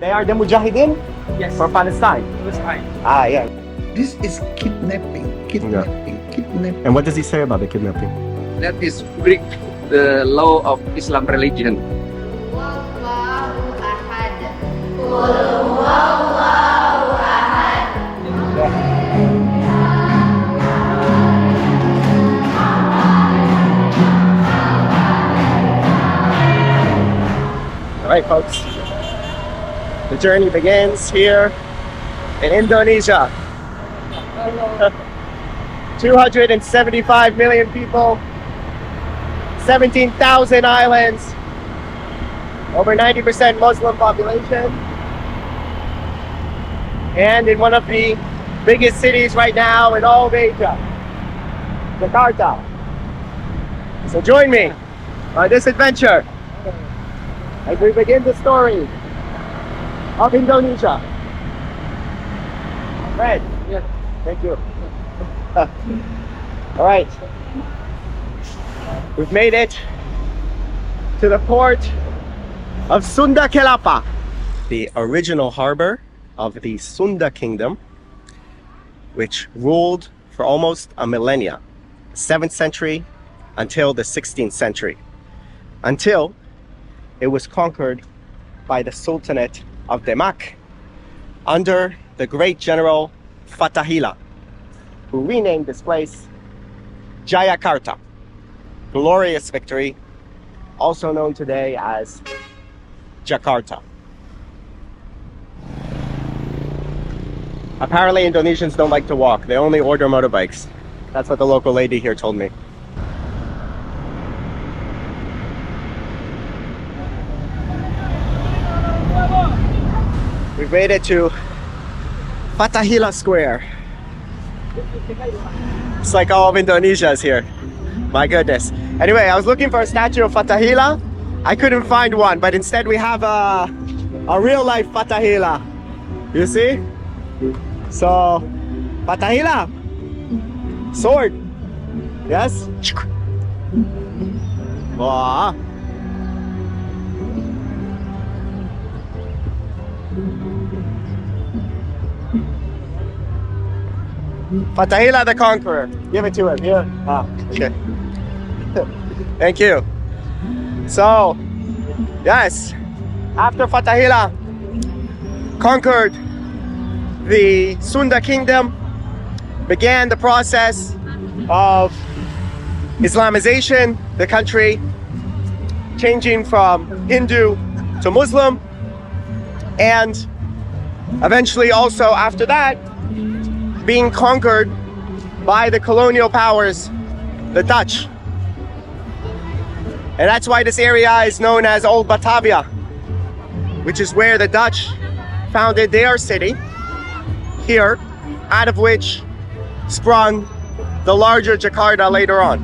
They are the Mujahideen Yes. for Palestine. Palestine. Ah, yeah. This is kidnapping. And what does he say about the kidnapping? That is break the law of Islam religion. Wallahu ahad. Qul huwallahu ahad. All right, folks. The journey begins here in Indonesia. 275 million people, 17,000 islands, over 90% Muslim population, and in one of the biggest cities right now in all of Asia, Jakarta. So join me on this adventure as we begin the story of Indonesia. Fred, Yeah. thank you. All right, we've made it to the port of Sunda Kelapa, the original harbor of the Sunda Kingdom, which ruled for almost a millennia, 7th century until the 16th century, until it was conquered by the Sultanate of Demak under the great general Fatahillah, who renamed this place Jayakarta. Glorious victory, also known today as Jakarta. Apparently Indonesians don't like to walk, they only order motorbikes. That's what the local lady here told me. We've made it to Fatahillah Square. It's like all of Indonesia is here. My goodness. Anyway, I was looking for a statue of Fatahillah. I couldn't find one, but instead we have a real life Fatahillah. You see? So, Fatahillah. Sword. Yes? Wow. Fatahillah the Conqueror. Give it to him. Here. Ah, okay. Thank you. So, yes, after Fatahillah conquered the Sunda Kingdom, began the process of Islamization, the country changing from Hindu to Muslim, and eventually also after that being conquered by the colonial powers, the Dutch. And that's why this area is known as Old Batavia, which is where the Dutch founded their city here, out of which sprung the larger Jakarta later on.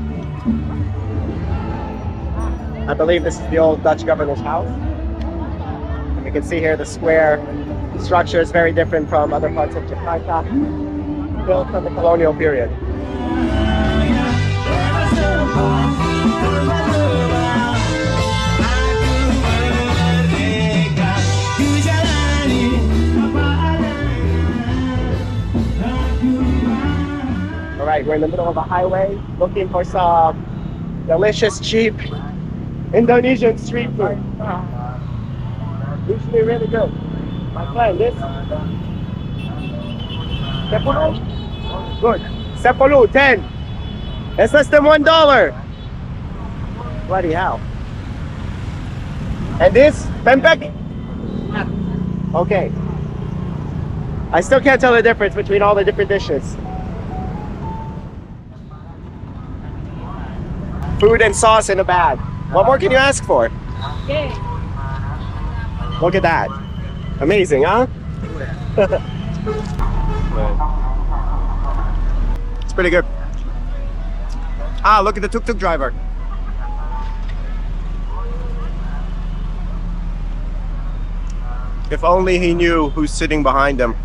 I believe this is the old Dutch governor's house. And you can see here the square structure is very different from other parts of Jakarta, built from the colonial period. Alright, we're in the middle of a highway looking for some delicious, cheap Indonesian street food. Usually really good. My friend, this Sepuluh? Good. Sepuluh, 10. It's less than $1. Bloody hell. And this, pempek? Okay. I still can't tell the difference between all the different dishes. Food and sauce in a bag. What more can you ask for? Okay. Look at that. Amazing, huh? It's pretty good. Ah, look at the tuk-tuk driver. If only he knew who's sitting behind him.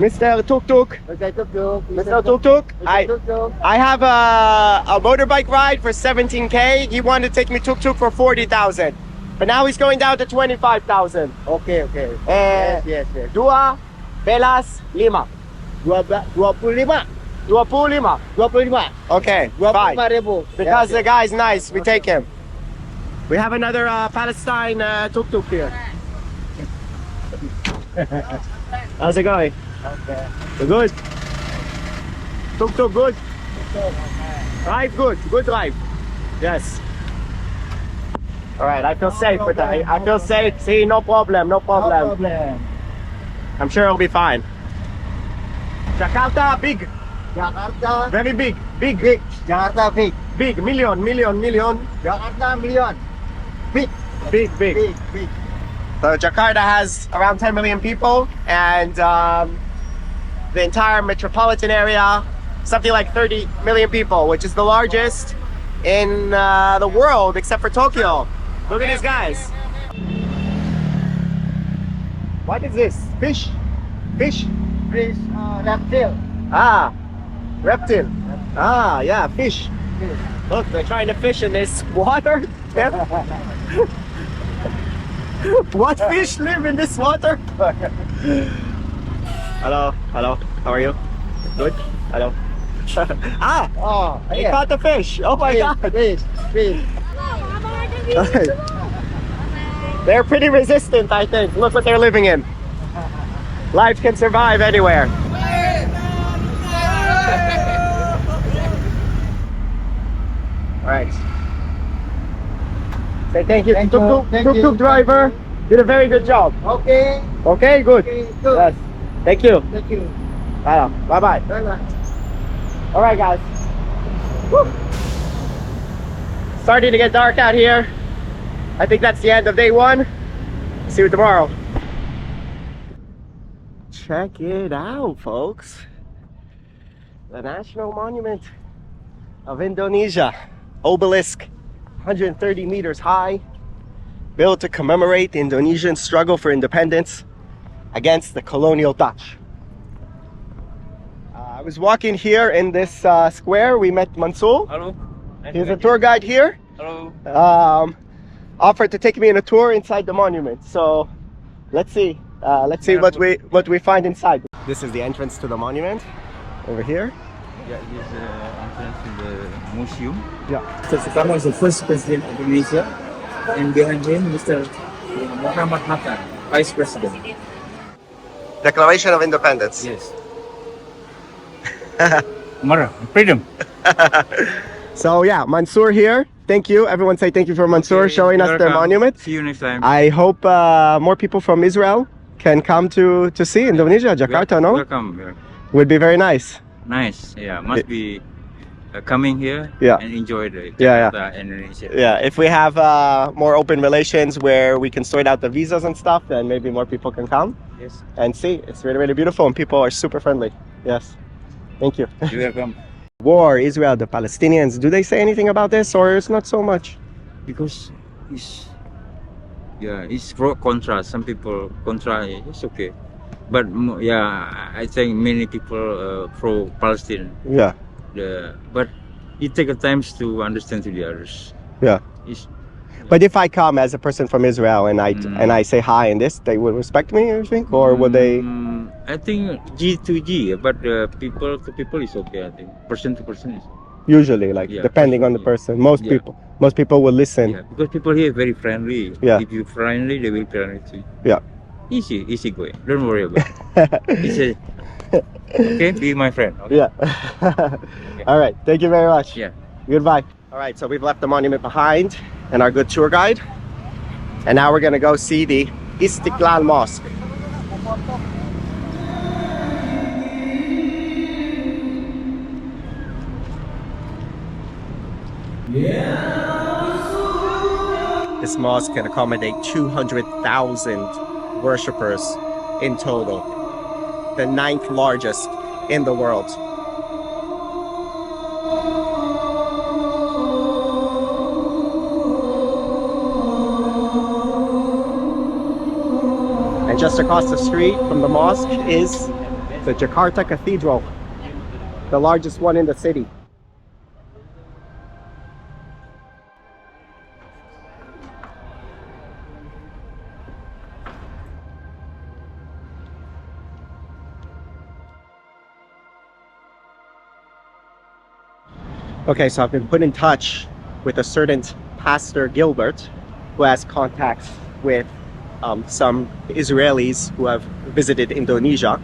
Mr. Tuk Tuk. Okay, tuk-tuk. Mr. Tuk Tuk. I have a motorbike ride for 17K. He wanted to take me tuk tuk for 40,000. But now he's going down to 25,000. Okay, okay. Eh, Yes, yes. Dua belas lima. 25. 25. 25. Okay, fine. 25,000. Because the guy's nice, we take him. We have another Palestine tuk tuk here. How's it going? Okay. You good? Tuk tuk good? Drive good, good drive. Yes. All right, I feel safe with that. I feel safe. See, no problem, no problem. I'm sure it'll be fine. Jakarta, big, Jakarta. very big, big, Big. Jakarta big. big, million. Jakarta million. Big. Big. Big. Big. So Jakarta has around 10 million people, and the entire metropolitan area, something like 30 million people, which is the largest in the world except for Tokyo. Look at these guys. What is this? Fish? Fish? Fish. Reptile. Ah, reptile. Ah, yeah, fish. Look, they're trying to fish in this water. What fish live in this water? Hello, hello. How are you? Good. Hello. Ah, Oh, they caught the fish. Oh my God. Fish. Fish. They're pretty resistant, I think. Look what they're living in. Life can survive anywhere. All right. Say thank you. Thank you. Thank you. Tuk-tuk driver did a very good job. Okay. Okay, good. Okay, good. Yes. Thank you. Thank you. Bye bye. Bye-bye. All right, guys. Woo. Starting to get dark out here. I think that's the end of day one. See you tomorrow. Check it out, folks. The National Monument of Indonesia. Obelisk, 130 meters high, built to commemorate the Indonesian struggle for independence against the colonial Dutch. I was walking here in this square. We met Mansoor. Hello. He's a tour guide here. Hello. Offered to take me on a tour inside the monument. So let's see what we find inside. This is the entrance to the monument over here. Yeah, it is entrance to the museum. Yeah. Mr. Soekarno is the first president of Indonesia, and behind him, Mr. Muhammad Hatta, vice president. Declaration of Independence. Yes. Freedom. So yeah, Mansoor here. Thank you. Everyone say thank you for Mansoor Okay, showing us you're the welcome. monument. See you next time. I hope more people from Israel can come to see Indonesia, Jakarta, no? Welcome. Would be very nice. Nice. Yeah, must be coming here Yeah. and enjoy the Yeah, Jakarta, Indonesia. Yeah, if we have more open relations where we can sort out the visas and stuff, then maybe more people can come Yes. and see. It's really, really beautiful and people are super friendly. Yes. Thank you. You're welcome. War, Israel, the Palestinians, do they say anything about this or it's not so much? Because it's pro contra. Some people contra. It's okay, but I think many people pro Palestine. Yeah. But it takes time to understand to the others. Yeah. It's, But if I come as a person from Israel and I say hi in this, they will respect me, you think? Or would they? I think G to G, but people to people is okay. I think person to person is. Usually, like Yeah, depending on the person, most Yeah. people will listen. Yeah, because people here very friendly. Yeah. If you friendly, they will friendly to you. Yeah. Easy going. Don't worry about it. Easy. Okay, be my friend. Okay? Yeah. All right. Thank you very much. Yeah. Goodbye. All right. So we've left the monument behind and our good tour guide, and now we're gonna go see the Istiklal Mosque. This mosque can accommodate 200,000 worshippers in total, the 9th largest in the world. And just across the street from the mosque is The Jakarta Cathedral, the largest one in the city. Okay, so I've been put in touch with a certain Pastor Gilbert, who has contacts with some Israelis who have visited Indonesia,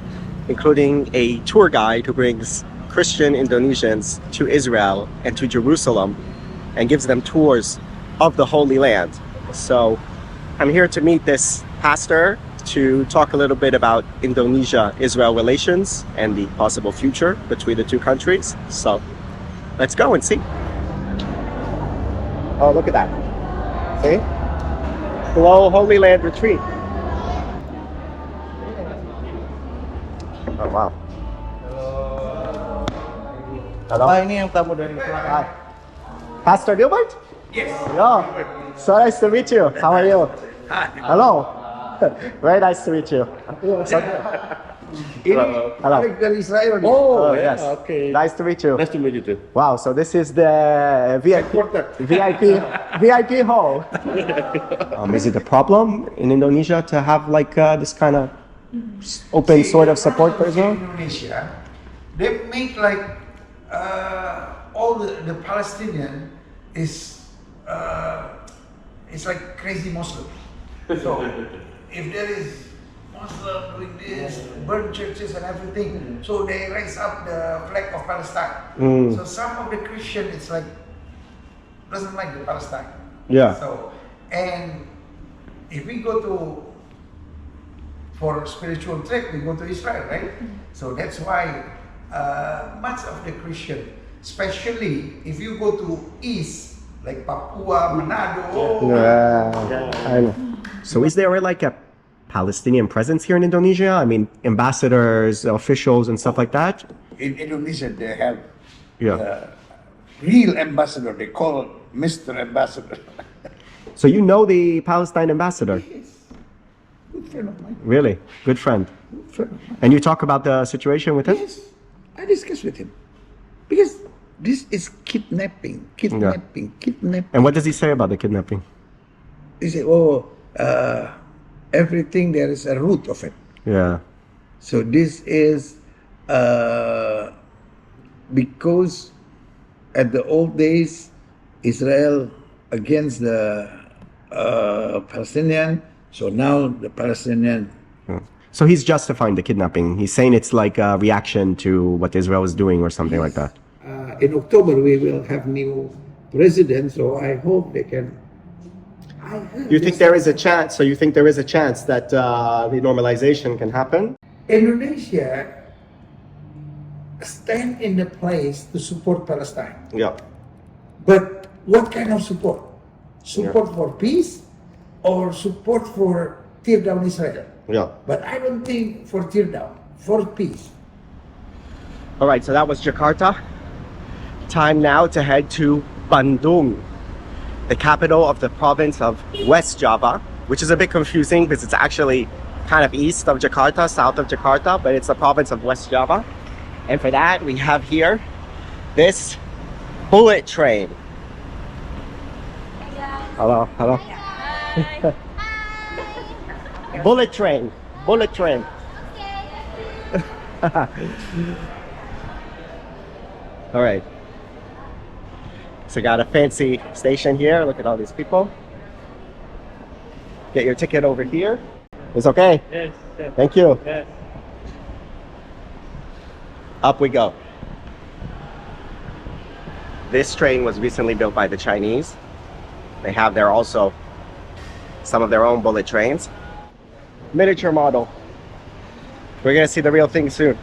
including a tour guide who brings Christian Indonesians to Israel and to Jerusalem and gives them tours of the Holy Land. So I'm here to meet this pastor to talk a little bit about Indonesia-Israel relations and the possible future between the two countries. So let's go and see. Oh, look at that. See? Hello, Holy Land Retreat. Oh, wow. Hello. Ini yang tamu dari Hi. Pastor Gilbert? Yes. Yo, so nice to meet you. How are you? Hi. Hello. Very nice to meet you. Ini Hello. dari Israel. Oh, yes. Okay. Nice to meet you. Nice to meet you too. Wow, so this is the VIP hall. Is it a problem in Indonesia to have like this kind of open sort of support for Israel? Indonesia, they make like all the Palestinian is it's like crazy Muslim. So if there is Muslim doing this, burn churches and everything, so they raise up the flag of Palestine. So some of the Christian, it's like doesn't like the Palestine. Yeah. So and if we go to for spiritual trip, we go to Israel, right? So that's why much of the Christian, especially if you go to East, like Papua, Manado. Yeah, I know. So is there like a Palestinian presence here in Indonesia? I mean, ambassadors, officials, and stuff like that? In Indonesia, they have Yeah. real ambassador. They call Mr. Ambassador. So you know the Palestine ambassador? Good friend of mine. Really? Good friend. Good friend of mine. And you talk about the situation with him? Yes, I discuss with him because this is kidnapping. And what does he say about the kidnapping? He said, "Oh, everything there is a root of it." Yeah. So this is because at the old days, Israel against the Palestinian. So now the Palestinian. So he's justifying the kidnapping. He's saying it's like a reaction to what Israel is doing or something like that. In October we will have new president, so I hope they can. You think there is a chance? So you think there is a chance that the normalization can happen? Indonesia stand in the place to support Palestine. Yeah. But what kind of support? Support for peace or support for tear down Israel? Yeah. But I don't think for tear down, for peace. All right, so that was Jakarta. Time now to head to Bandung, the capital of the province of West Java, which is a bit confusing because it's actually kind of east of Jakarta, south of Jakarta, but it's the province of West Java. And for that, we have here this bullet train. Hello, hello. Bullet train, bullet train. All right. So got a fancy station here. Look at all these people. Get your ticket over here. It's okay? Yes. Thank you. Yes. Up we go. This train was recently built by the Chinese. They have there also some of their own bullet trains. Miniature model. We're gonna see the real thing soon.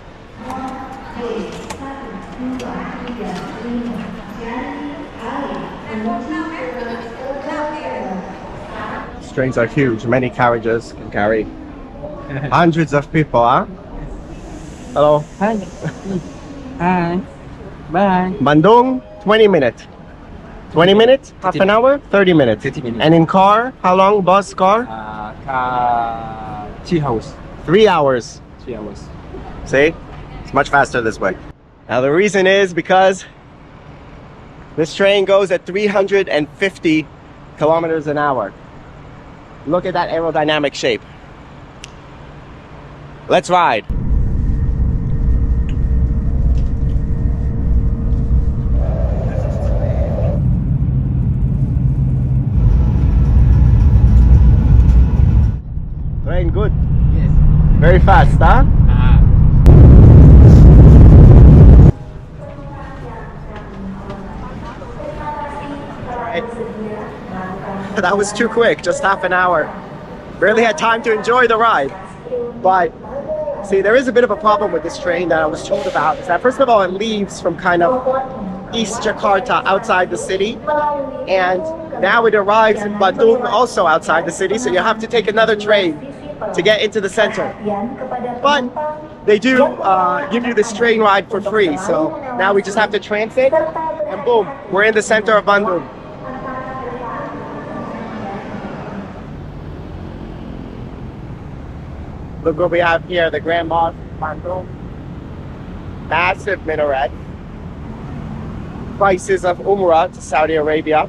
These trains are huge. Many carriages can carry hundreds of people, huh? Hello. Hi. Hi. Bye. Bandung, 20 minutes. 20 minutes? Half an hour? 30 minutes. 30 minutes. And in car, how long? Bus, car? Car 3 hours. 3 hours. 3 hours. See? It's much faster this way. Now the reason is because this train goes at 350 kilometers an hour. Look at that aerodynamic shape. Let's ride. Train good. Yes. Very fast, huh? That was too quick, just half an hour. Barely had time to enjoy the ride. But see, there is a bit of a problem with this train that I was told about. Is that first of all, it leaves from kind of East Jakarta, outside the city, and now it arrives in Bandung, also outside the city. So you have to take another train to get into the center. But they do give you this train ride for free. So now we just have to transit, and boom, we're in the center of Bandung. Look what we have here, the Grand Mosque of Bandung. Massive minaret. Prices of Umrah to Saudi Arabia.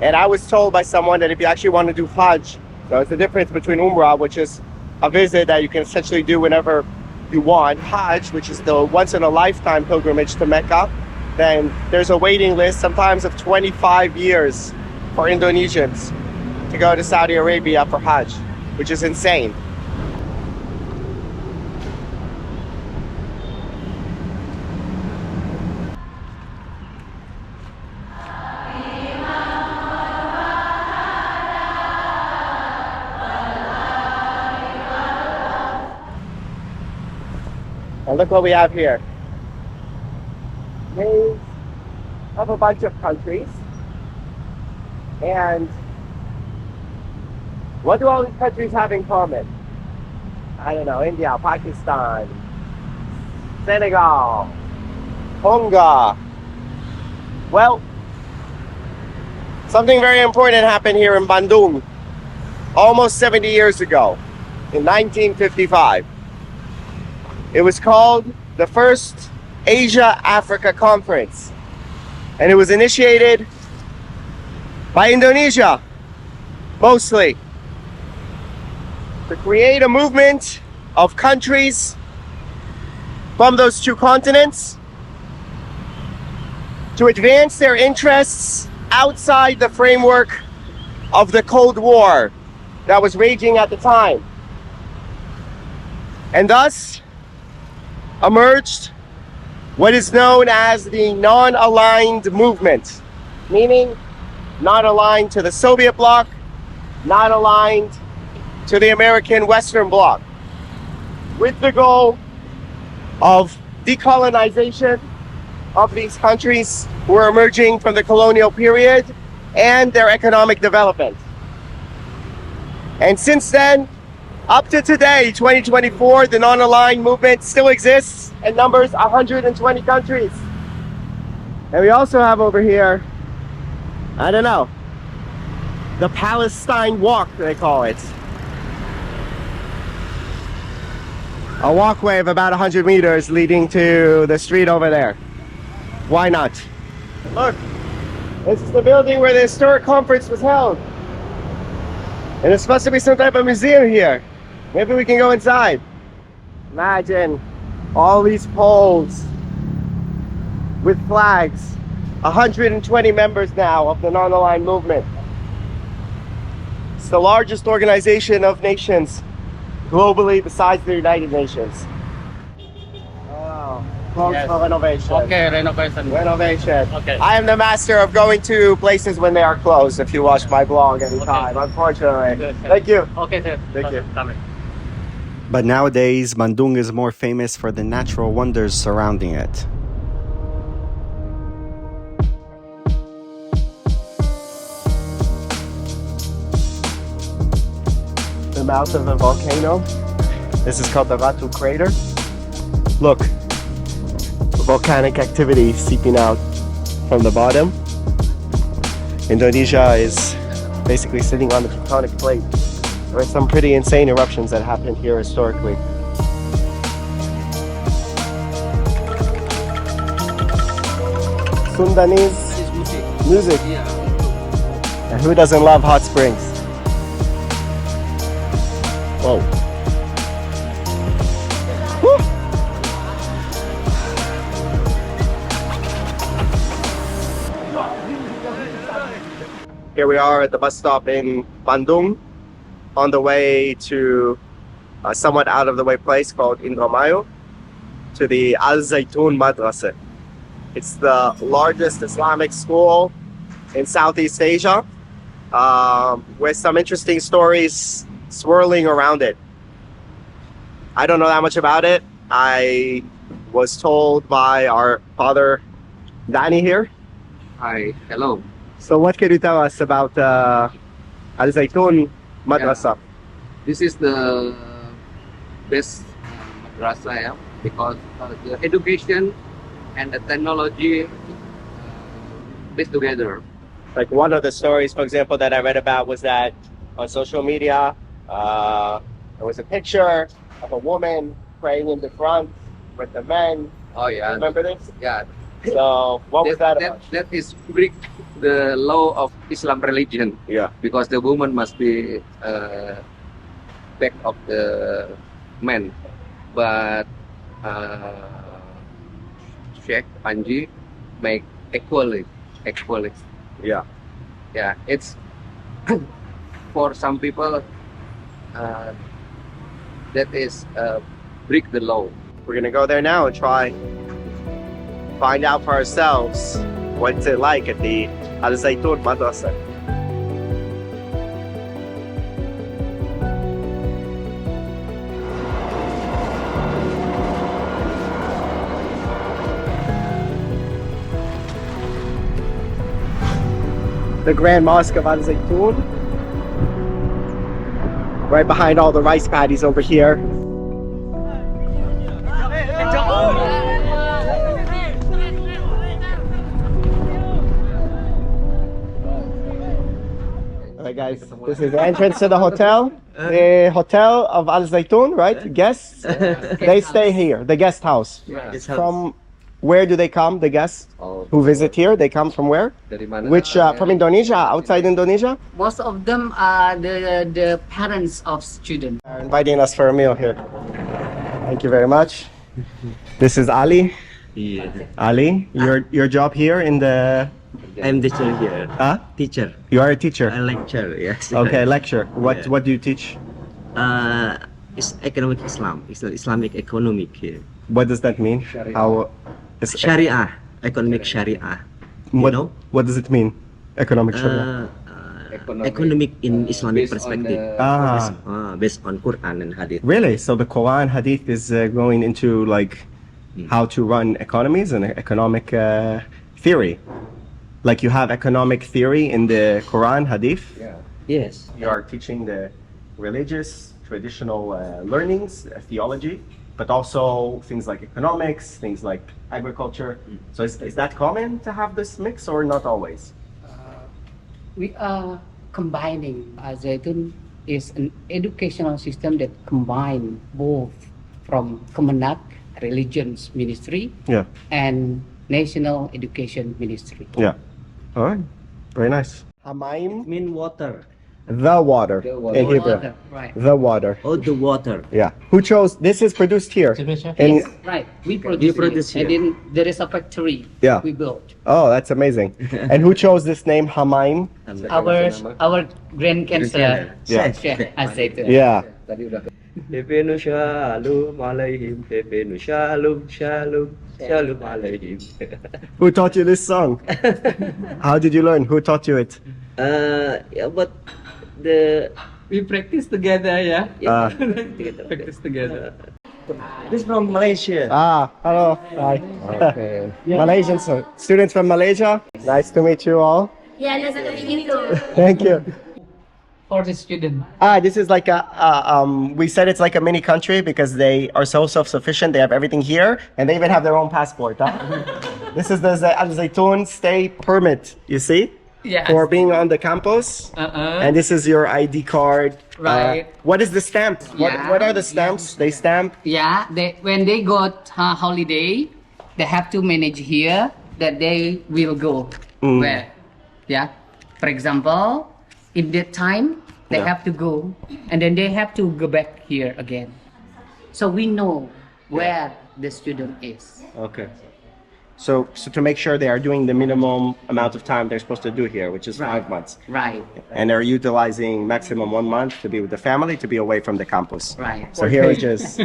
And I was told by someone that if you actually want to do Hajj, so it's the difference between Umrah, which is a visit that you can essentially do whenever you want, Hajj, which is the once in a lifetime pilgrimage to Mecca, then there's a waiting list, sometimes of 25 years for Indonesians to go to Saudi Arabia for Hajj, which is insane. And look what we have here. Names of a bunch of countries. And what do all these countries have in common? I don't know, India, Pakistan, Senegal, Tonga. Well, something very important happened here in Bandung almost 70 years ago, in 1955. It was called the first Asia-Africa Conference, and it was initiated by Indonesia, mostly, to create a movement of countries from those two continents to advance their interests outside the framework of the Cold War that was raging at the time. And thus emerged what is known as the non-aligned movement, meaning not aligned to the Soviet bloc, not aligned to the American Western bloc, with the goal of decolonization of these countries who are emerging from the colonial period and their economic development. And since then, up to today, 2024, the non-aligned movement still exists and numbers 120 countries. And we also have over here, I don't know, the Palestine Walk, they call it. A walkway of about 100 meters leading to the street over there. Why not? Look, this is the building where the historic conference was held. And there's supposed to be some type of museum here. Maybe we can go inside. Imagine all these poles with flags. 120 members now of the non-aligned movement. It's the largest organization of nations globally besides the United Nations. Oh, close for renovation. Okay, renovation. Renovation. Okay. I am the master of going to places when they are closed, if you watch my blog anytime, unfortunately. Good. Thank you. Okay, sir. Thank you. Come in. But nowadays, Bandung is more famous for the natural wonders surrounding it. The mouth of the volcano. This is called the Ratu crater. Look, volcanic activity seeping out from the bottom. Indonesia is basically sitting on the tectonic plate. There were some pretty insane eruptions that happened here historically. Sundanese This music. music. Yeah. And who doesn't love hot springs? Whoa. Woo. Here we are at the bus stop in Bandung, on the way to a somewhat out of the way place called Indramayu, to the Al Zaitun Madrasa. It's the largest Islamic school in Southeast Asia, with some interesting stories swirling around it. I don't know that much about it. I was told by our father Danny here. Hi. Hello. So what can you tell us about Al Zaitun Madrasa? This is the best madrasa, yeah, because the education and the technology mixed together. Like one of the stories, for example, that I read about was that on social media, there was a picture of a woman praying in the front with the men. Oh yeah. Remember this? Yeah. So what was that about? That is break the law of Islam religion, Yeah. because the woman must be back of the man, but Sheikh Panji make equally. Yeah. Yeah, it's for some people that is break the law. We're gonna go there now and try find out for ourselves what's it like at the Al Zaitun Madrasa. The Grand Mosque of Al Zaitun, right behind all the rice paddies over here. Alright guys, this is the entrance to the hotel. The hotel of Al Zaitun, right? Guests, they stay here, the guest house. From where do they come, the guests who visit here? They come from where? Dari mana? Which, from Indonesia, outside Indonesia? Most of them are the parents of students. Are inviting us for a meal here. Thank you very much. This is Ali. Yeah, Ali, your job here in the... I'm teacher here. Huh? Teacher. You are a teacher. I lecture. Yes. Okay, lecture. What Yeah. what do you teach? It's economic Islam. It's Islamic economic here. What does that mean? How is Sharia, economic Sharia. You what, know, what does it mean? Economic Sharia. economic in Islamic Based on perspective. Based on Quran and Hadith. Really? So the Quran Hadith is going into like how to run economies and economic theory. Like you have economic theory in the Quran Hadith. Yeah. Yes. You are teaching the religious traditional learnings, theology, but also things like economics, things like agriculture. So is that common to have this mix or not always? We are combining. Zaitun is an educational system that combine both from Kemenak, religions ministry, Yeah. and national education ministry. Yeah. All right. Very nice. Hamaim, Mean water. the water The water. in Hebrew. Water, right. The water. Oh, the water. Yeah. Who chose? This is produced here. In, Yes, right. We produce, produce it. And here. then there is a factory Yeah. we built. oh, that's amazing. And who chose this name, Hamaim? Our grandcancer, Yeah. Sheikh Zaitun. Yeah. Tadi udah Pepenu shalom alaihim. Pepenu shalom shalom shalom alaihim. Who taught you this song? How did you learn? Who taught you it? Yeah, but the We practice together, yeah. practice together. This from Malaysia. Hello. Hi. Okay. Malaysian students from Malaysia. Nice to meet you all. Ya, ada satu begitu. Thank you. For the student. This is like we said it's like a mini country because they are so self-sufficient. They have everything here and they even have their own passport. Huh? This is the Al Zaitun stay permit, you see? Yes. For being on the campus. And this is your ID card. Right. What is the stamp? Yeah. What are the stamps? They stamp? Yeah, when they got holiday, they have to manage here that they will go where. Yeah. For example, in that time they Yeah. have to go, and then they have to go back here again. So we know where the student is. Okay. So to make sure they are doing the minimum amount of time they're supposed to do here, which is 5 months, Right. and they're utilizing maximum 1 month to be with the family, to be away from the campus. Right. So here it is.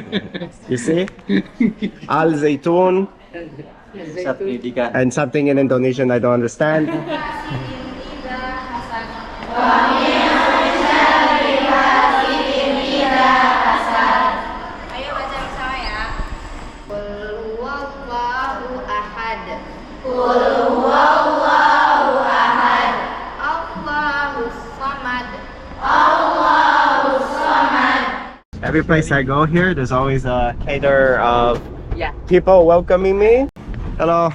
You see, Al Zaitun, and something in Indonesian I don't understand. Ayo baca bersama ya. Qul huwallahu ahad. Qul huwallahu ahad. Allahus samad. Allahus samad. Every place I go here, there's always a cater of Yeah. people welcoming me. Hello.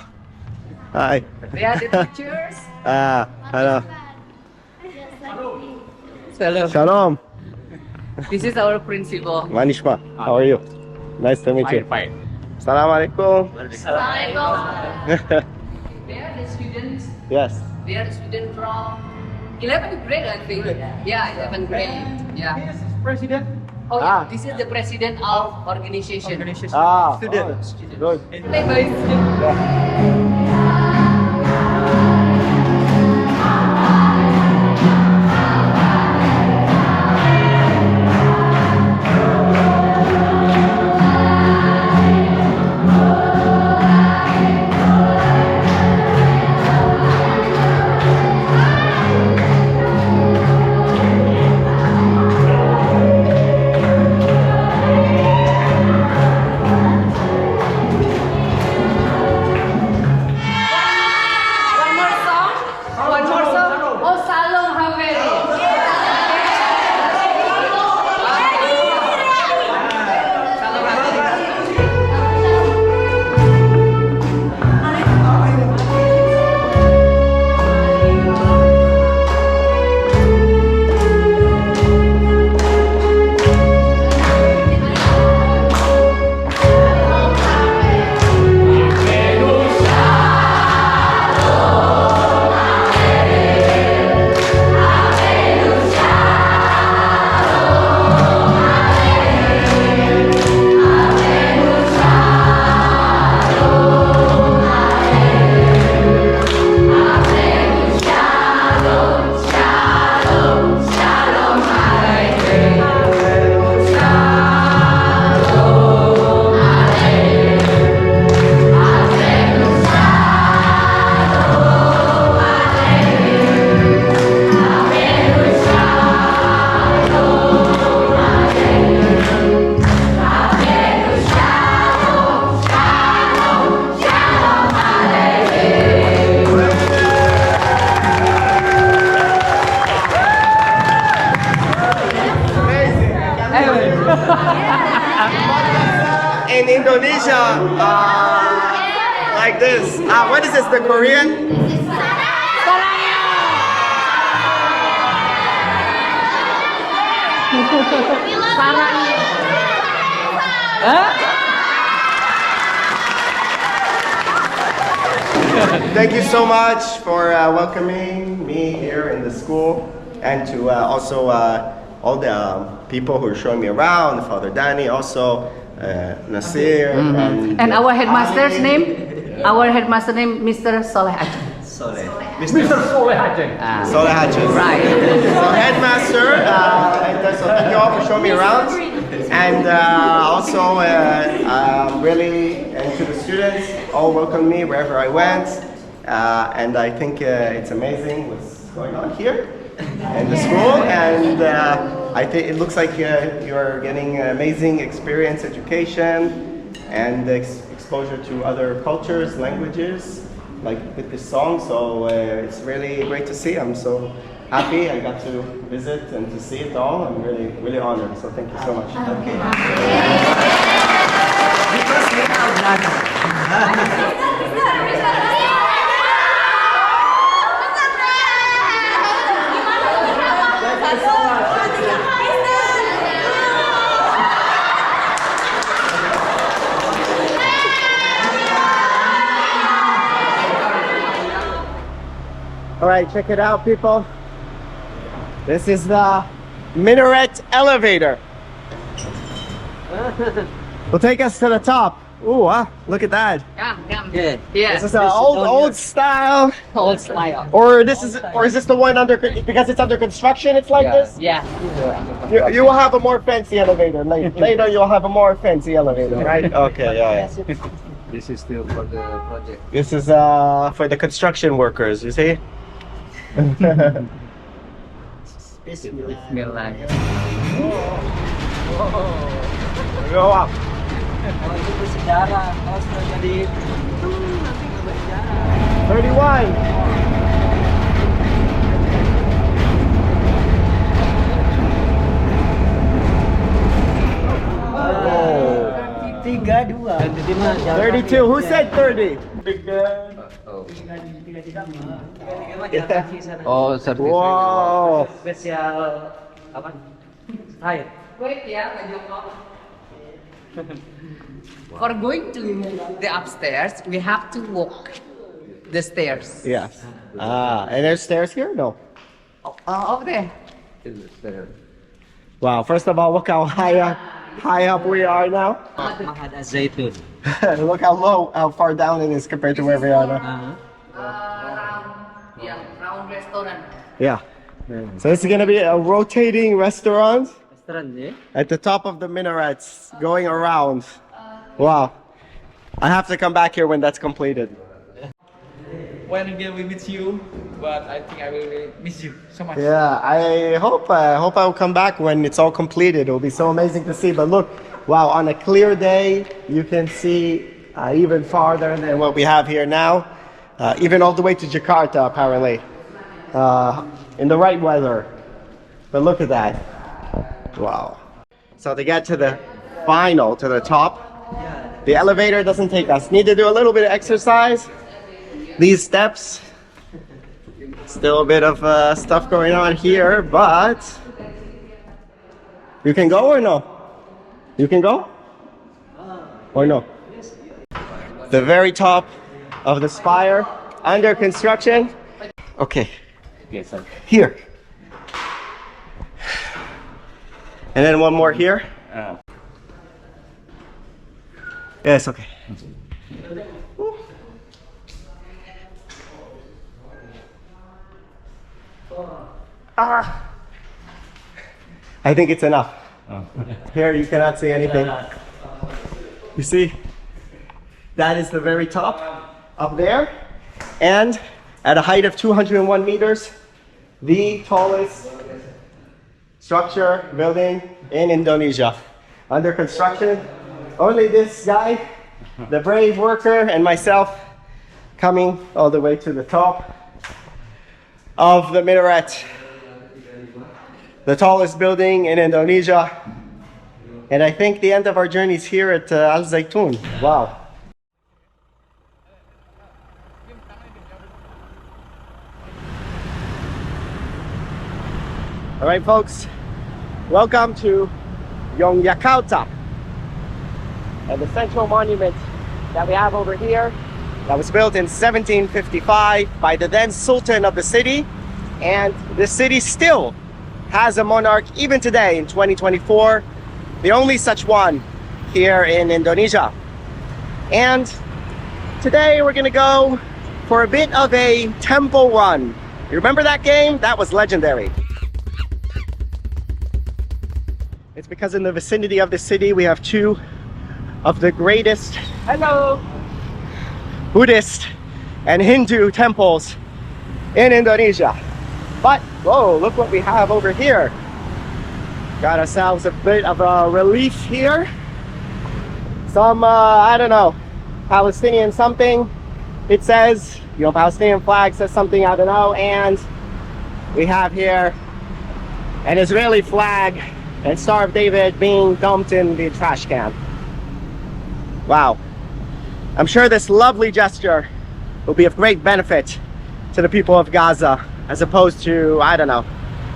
Hi. They are the teachers. Hello. Hello. Shalom. This is our principal. Manishma. How are you? Nice to meet you. Fine. Assalamualaikum. Assalamualaikum. They are the students. Yes. They are the student from 11th grade, I think. Yeah, 11th grade. Yeah. This is president. Oh, yeah. This is the president of organization. Student. Good. Play by student. One more song. One more song. Oh, Salom Haveli. Salom Haveli. In Indonesia, like this. What is this? The Korean? Thank you so much for welcoming me here in the school, and to also all the people who are showing me around, Father Danny, also Nasir, And our headmaster's name? Our headmaster name, Mr. Soleh Aceh. Mr. Soleh Aceh. Soleh Hajj. Right. So headmaster, so thank you all for showing me around, and also really, and to the students, all welcomed me wherever I went, and I think it's amazing what's going on here in the school, and I think it looks like you're getting amazing experience, education, and exposure to other cultures, languages, like with this song. So it's really great to see. I'm so happy I got to visit and to see it all. I'm really, really honored. So thank you so much. right, check it out, people. This is the minaret elevator. Will take us to the top. Ooh, look at that. Yeah. This is an old style. Old style. Or is this the one because it's under construction? It's like this. Yeah. You will have a more fancy elevator later. You'll have a more fancy elevator, right? Okay, yeah. This is still for the project. This is for the construction workers. You see? Bismillah. Go up. Oh, itu bersejarah. Kalau sudah jadi itu nanti nggak bersejarah. 31. Oh. 32. Who said 30? Oh, service. Wow. Spesial apa? Air. Wait, yeah, for going to the upstairs, we have to walk the stairs. Yes. And there's stairs here? No. Over there. Wow. First of all, look how high up we are now. Mahad Az-Zaitun. Look how far down it is compared to where we are now. Round restaurant. Yeah. So this is gonna be a rotating restaurant Restoran ya. at the top of the minarets, going around. Wow. I have to come back here when that's completed. When again we meet you, but I think I will miss you so much. Yeah, I hope I will come back when it's all completed. It will be so amazing to see. But look, wow, on a clear day, you can see even farther than what we have here now. Even all the way to Jakarta, apparently, in the right weather. But look at that. Wow. So to get to the top, the elevator doesn't take us. Need to do a little bit of exercise. These steps, still a bit of stuff going on here, but you can go or no? You can go? Or no? The very top of the spire, under construction. Okay. Yes, sir. Here. And then one more here. Yes, okay. I think it's enough. Here you cannot see anything. You see? That is the very top up there. And at a height of 201 meters, the tallest structure building in Indonesia. Under construction. Only this guy, the brave worker, and myself coming all the way to the top of the minaret. The tallest building in Indonesia. And I think the end of our journey is here at Al Zaitun. Wow. All right, folks, welcome to Yogyakarta, and the central monument that we have over here that was built in 1755 by the then Sultan of the city. And this city still has a monarch even today in 2024, the only such one here in Indonesia. And today we're gonna go for a bit of a temple run. You remember that game? That was legendary. It's because in the vicinity of the city we have two of the greatest Buddhist and Hindu temples in Indonesia. But, whoa, look what we have over here. Got ourselves a bit of a relief here. Some, I don't know, Palestinian something. It says, you know, Palestinian flag says something, I don't know. And we have here an Israeli flag and Star of David being dumped in the trash can. Wow. I'm sure this lovely gesture will be of great benefit to the people of Gaza, as opposed to, I don't know,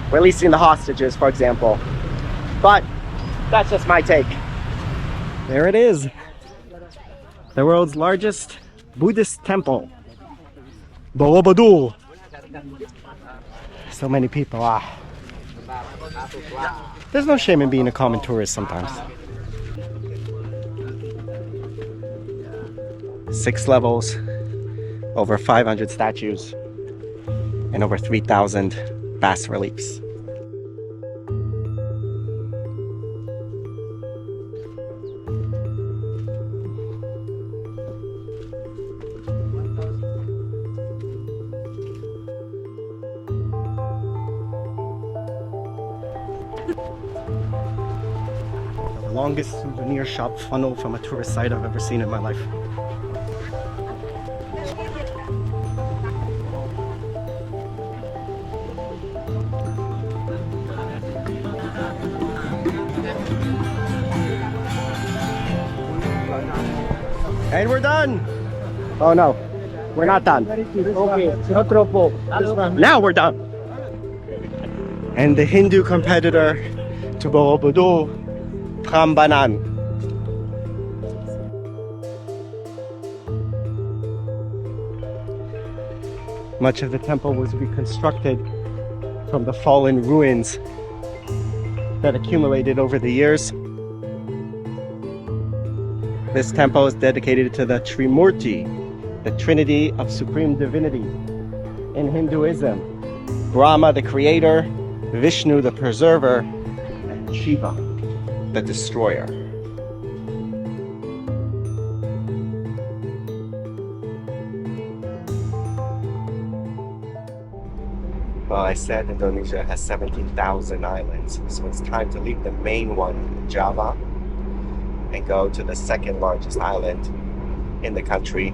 releasing the hostages, for example. But that's just my take. There it is. The world's largest Buddhist temple. Borobudur. So many people. There's no shame in being a common tourist sometimes. 6 levels, over 500 statues, and over 3,000 bas reliefs. The longest souvenir shop funnel from a tourist site I've ever seen in my life. And we're done! Oh no, we're not done. Now we're done! And the Hindu competitor to Borobudur, Prambanan. Much of the temple was reconstructed from the fallen ruins that accumulated over the years. This temple is dedicated to the Trimurti, the Trinity of Supreme Divinity in Hinduism. Brahma, the creator, Vishnu, the preserver, and Shiva, the destroyer. Well, I said Indonesia has 17,000 islands, so it's time to leave the main one, Java, and go to the second largest island in the country,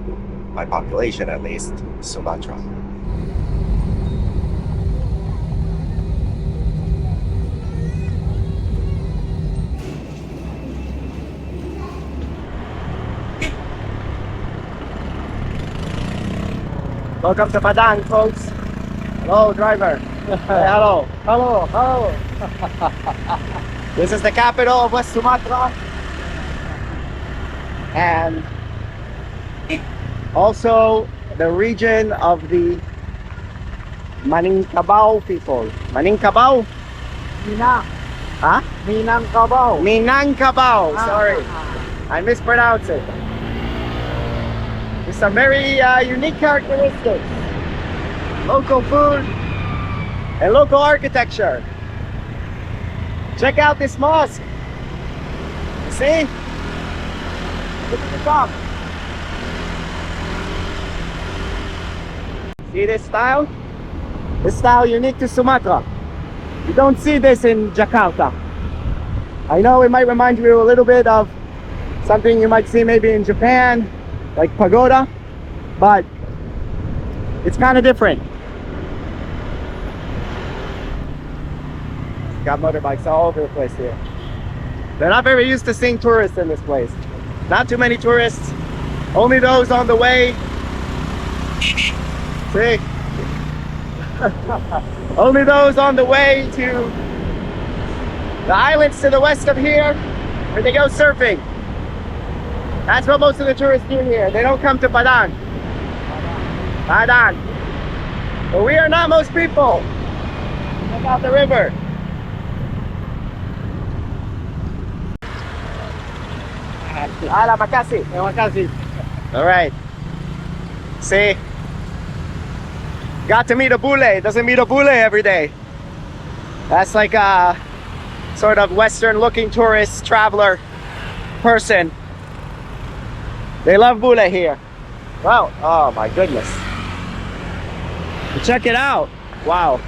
by population at least, Sumatra. Welcome to Padang, folks. Hello, driver. Say hello. Hello, hello. This is the capital of West Sumatra. And also the region of the Minangkabau people. Minangkabau? Minang. Huh? Minangkabau. Minangkabau, sorry. I mispronounced it. With some very unique characteristics. Local food and local architecture. Check out this mosque. You see? Look at the top. See this style? This style unique to Sumatra. You don't see this in Jakarta. I know it might remind you a little bit of something you might see maybe in Japan, like pagoda, but it's kind of different. Got motorbikes all over the place here. They're not very used to seeing tourists in this place. Not too many tourists, only those on the way. See? Only those on the way to the islands to the west of here, where they go surfing. That's what most of the tourists do here. They don't come to Padang. Padang. But we are not most people. Check out the river. Ala, makasih. Makasih. All right. See? Got to meet a bule. Doesn't meet a bule every day. That's like a sort of Western-looking tourist, traveler person. They love bule here. Wow. Oh my goodness. Check it out. Wow.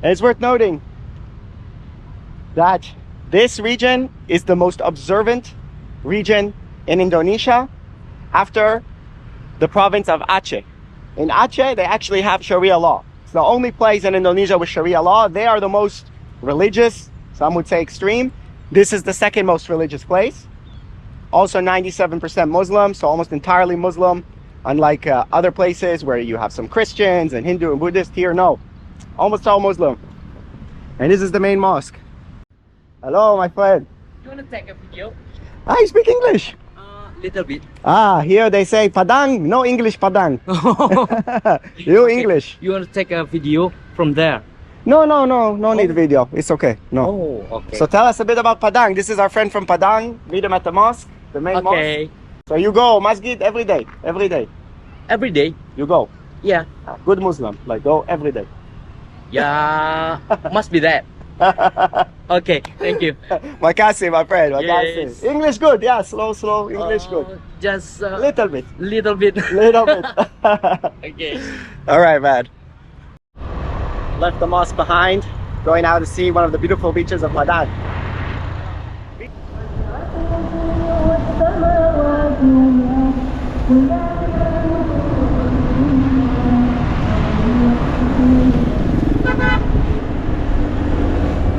And it's worth noting that this region is the most observant region in Indonesia after the province of Aceh. In Aceh, they actually have Sharia law. It's the only place in Indonesia with Sharia law. They are the most religious, some would say extreme. This is the second most religious place. Also 97% Muslim, so almost entirely Muslim. Unlike other places where you have some Christians and Hindu and Buddhist, here no. Almost all Muslim. And this is the main mosque. Hello, my friend. You want to take a video? I speak English. little bit. Ah, here they say Padang, no English Padang. You English. You want to take a video from there? No need video. It's okay. No. Oh, okay. So tell us a bit about Padang. This is our friend from Padang. Meet him at the mosque, the main mosque. Okay. So you go masjid every day. Every day? You go. Yeah. Good Muslim, like go every day. Yeah, must be that. Okay, thank you. Makasih, my friend. Makasih. Yes. English good. Yeah, slow. English good. Just Little bit. little bit. Little bit. Okay. All right, man. Left the mosque behind, going out to see one of the beautiful beaches of Padang.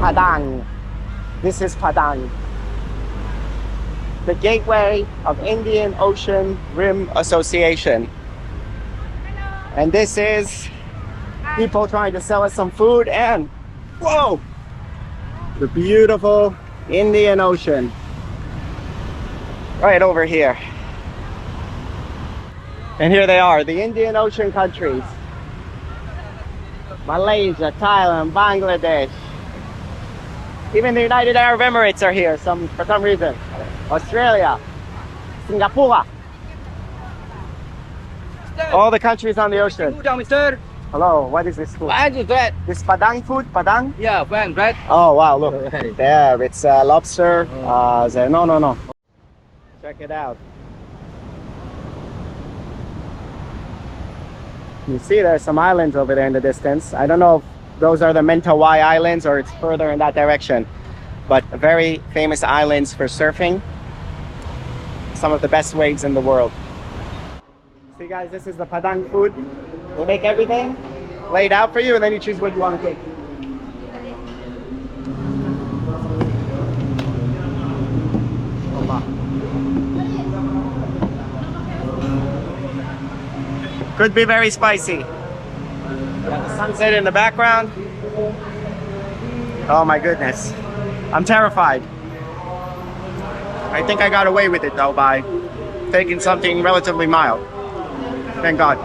Padang. This is Padang, the gateway of Indian Ocean Rim Association. And this is people trying to sell us some food and whoa, the beautiful Indian Ocean right over here. And here they are, the Indian Ocean countries: Malaysia, Thailand, Bangladesh. Even the United Arab Emirates are here for some reason. Australia, Singapore. All the countries on the ocean. Mister. Hello, what is this food? What is that? This Padang food? Padang? Yeah, fine, right? Oh wow, look. There, it's lobster. No. Check it out. You see there's some islands over there in the distance. I don't know if those are the Mentawai Islands or it's further in that direction. But very famous islands for surfing. Some of the best waves in the world. See guys, this is the Padang food. We'll make everything laid out for you and then you choose what you want to take. Could be very spicy. Got the sunset in the background. Oh my goodness. I'm terrified. I think I got away with it though by taking something relatively mild. Thank God.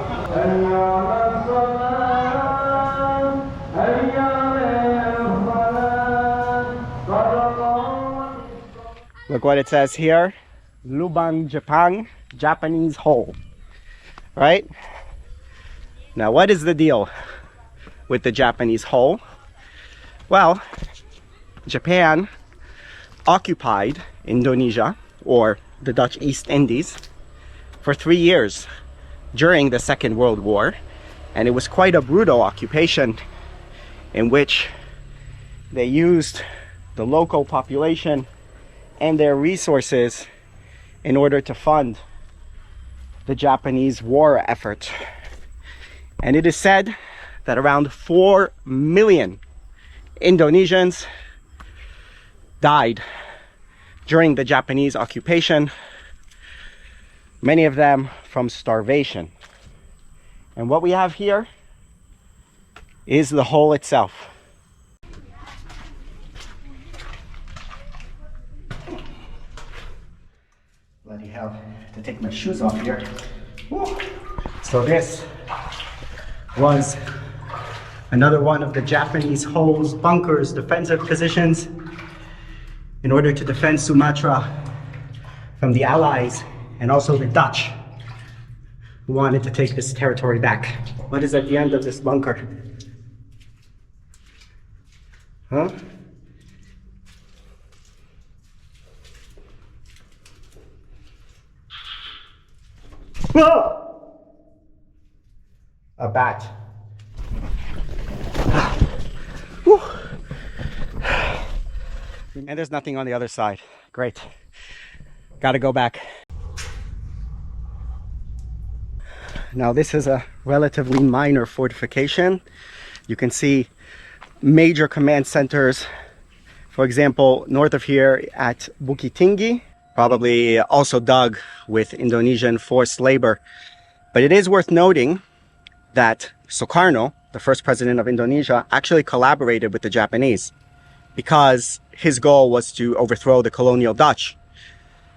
Look what it says here. Lubang Japang, Japanese hole. Right? Now what is the deal with the Japanese hole? Well, Japan occupied Indonesia, or the Dutch East Indies, for 3 years during the Second World War, and it was quite a brutal occupation in which they used the local population and their resources in order to fund the Japanese war effort. And it is said that around 4 million Indonesians died during the Japanese occupation, many of them from starvation. And what we have here is the hole itself. Bloody hell, to take my shoes off here. Woo. So this was another one of the Japanese holes, bunkers, defensive positions in order to defend Sumatra from the Allies and also the Dutch who wanted to take this territory back. What is at the end of this bunker? Huh? Whoa! A bat. Whew. And there's nothing on the other side. Great. Gotta go back. Now this is a relatively minor fortification. You can see major command centers, for example, north of here at Bukit Tinggi, probably also dug with Indonesian forced labor. But it is worth noting that Sukarno, the first president of Indonesia, actually collaborated with the Japanese because his goal was to overthrow the colonial Dutch.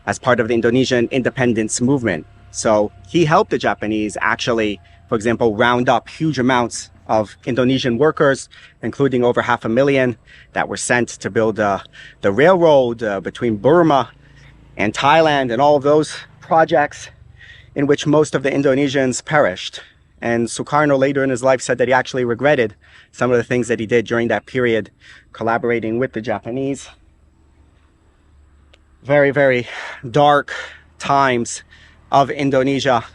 as part of the Indonesian independence movement. So he helped the Japanese actually, for example, round up huge amounts of Indonesian workers, including over 500,000 that were sent to build the railroad between Burma and Thailand, and all of those projects in which most of the Indonesians perished. And Sukarno later in his life said that he actually regretted some of the things that he did during that period, collaborating with the Japanese. Very, very dark times of Indonesia,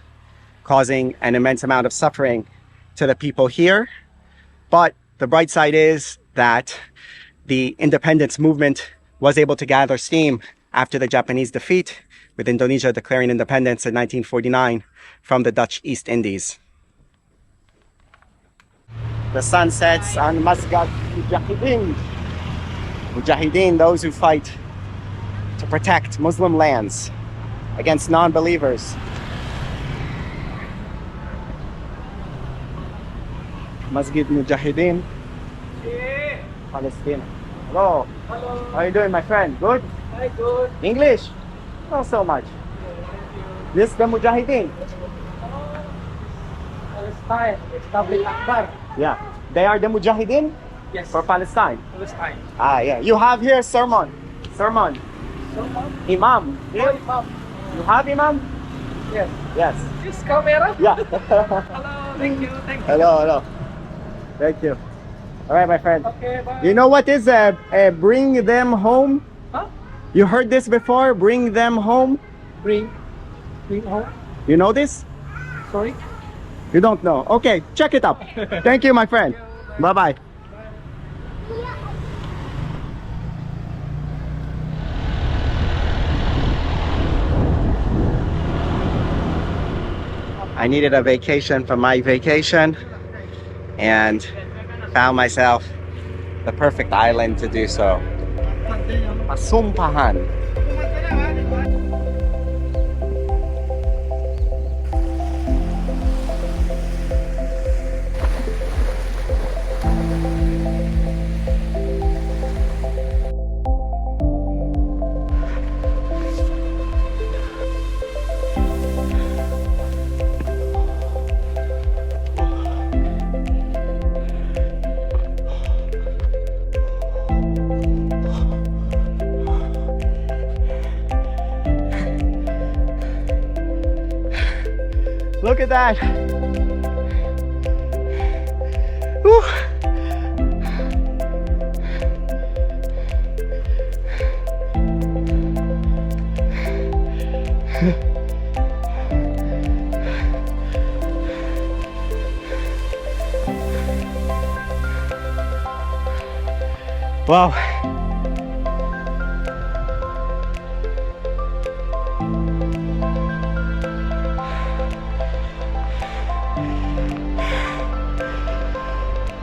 causing an immense amount of suffering to the people here. But the bright side is that the independence movement was able to gather steam after the Japanese defeat, with Indonesia declaring independence in 1949 from the Dutch East Indies. The sun sets on Masjid Mujahideen. Mujahideen, those who fight to protect Muslim lands against non-believers. Masjid Mujahideen, Palestine. Hello. Hello. How are you doing, my friend? Good? Hi, good. English? Not so much. This the Mujahideen? Palestine. Tabligh Akbar. Yeah. They are the Mujahideen Yes. for Palestine. Palestine. Ah, yeah. You have here sermon. Sermon. Imam. Here? Imam. You have Imam? Yes. Yes. This camera. Yeah. Hello. Thank you. Thank you. Hello, hello. Thank you. All right, my friend. Okay, bye. You know what is bring them home? Huh? You heard this before? Bring them home? Bring home. You know this? Sorry. You don't know? Okay, check it up. Thank you, my friend. Bye-bye. I needed a vacation from my vacation and found myself the perfect island to do so. Pasumpahan. Look at that. Whew. Wow.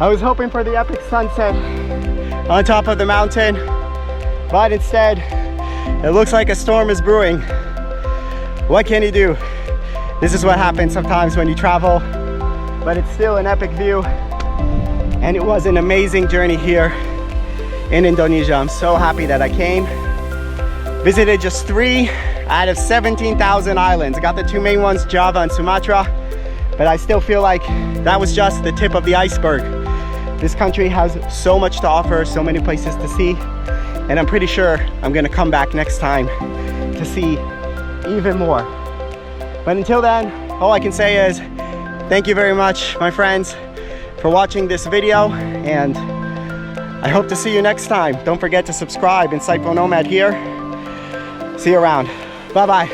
I was hoping for the epic sunset on top of the mountain, but instead it looks like a storm is brewing. What can you do? This is what happens sometimes when you travel, but it's still an epic view, and it was an amazing journey here in Indonesia. I'm so happy that I came. Visited just 3 out of 17,000 islands. I got the 2 main ones, Java and Sumatra, but I still feel like that was just the tip of the iceberg. This country has so much to offer, so many places to see, and I'm pretty sure I'm gonna come back next time to see even more. But until then, all I can say is thank you very much, my friends, for watching this video, and I hope to see you next time. Don't forget to subscribe. Insightful Nomad here. See you around. Bye-bye.